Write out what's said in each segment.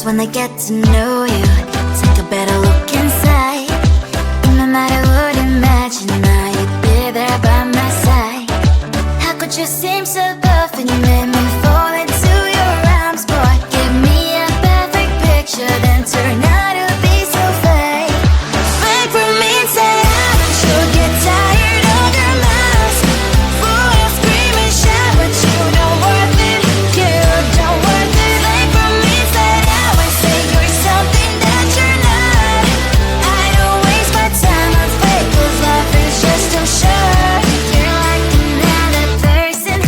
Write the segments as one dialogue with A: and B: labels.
A: girls, when they get to know you, take a better look inside. No matter what, imagine now you'd be there by my side. How could you seem so buff and you made me fall into your arms, boy? Give me a perfect picture, then turn out to be so fake. Fake for me and say I bet you'll get tired of your mask. Fool, you scream and shout, but you don't worth it. You don't worth it. Fake for me and say I would say you're something that you're not. I don't waste my time on fake, 'cause life is just too short. You're like another person,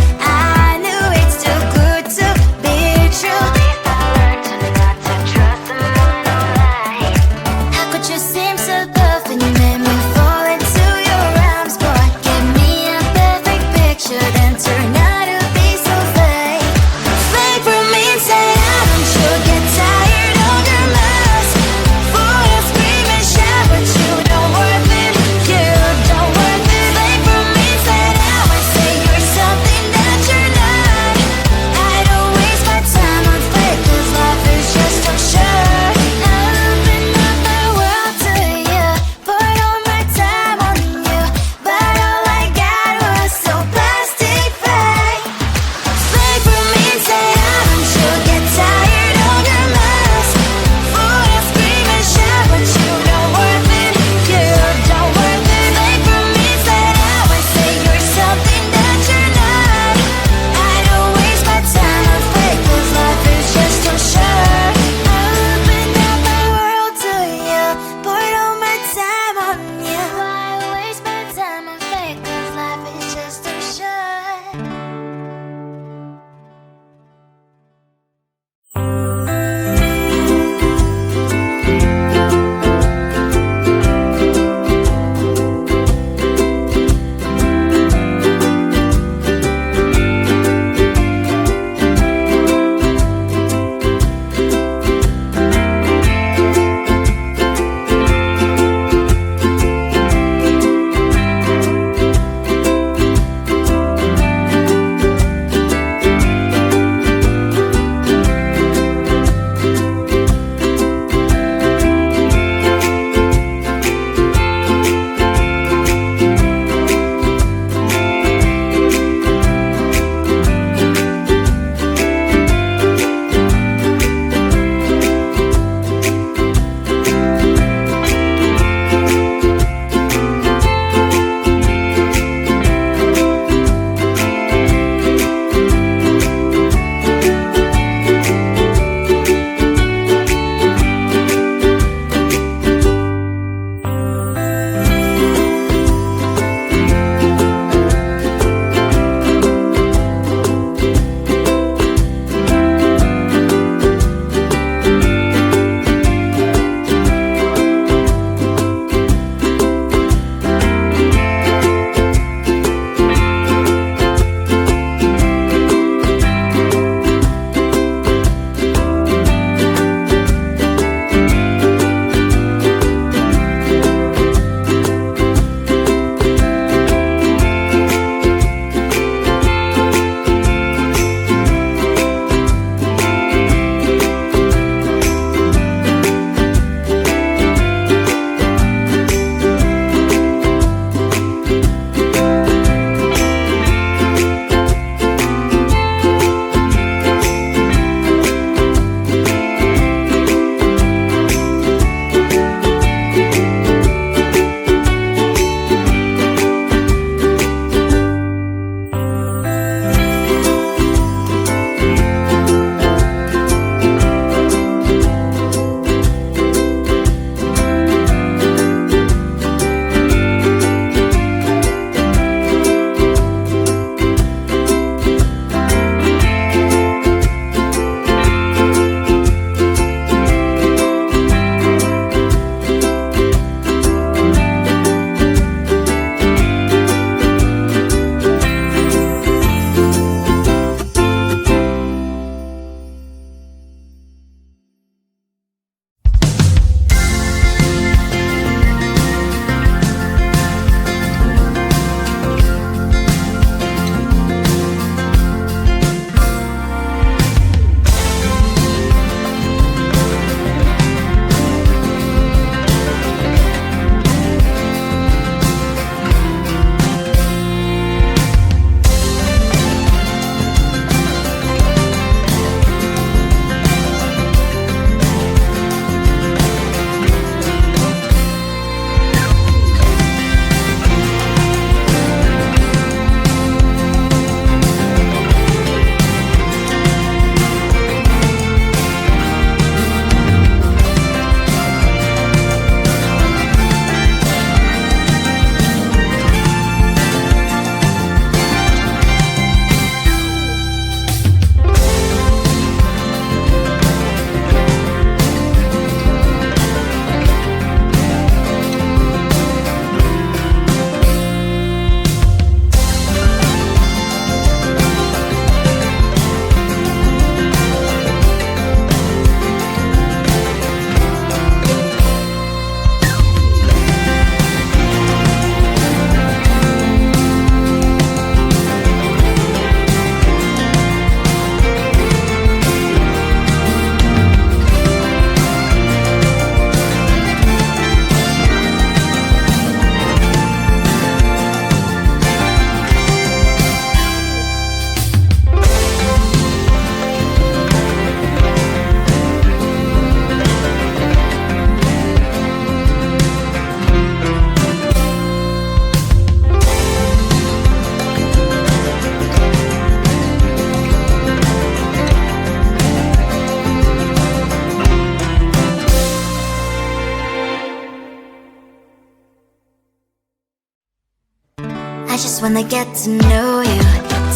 A: when they get to know you,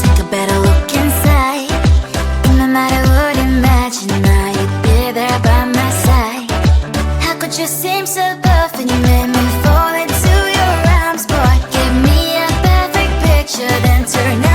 A: take a better look inside. And no matter what, imagine now you'd be there by my side. How could you seem so perfect? You made me fall into your arms, boy. Give me a perfect picture, then turn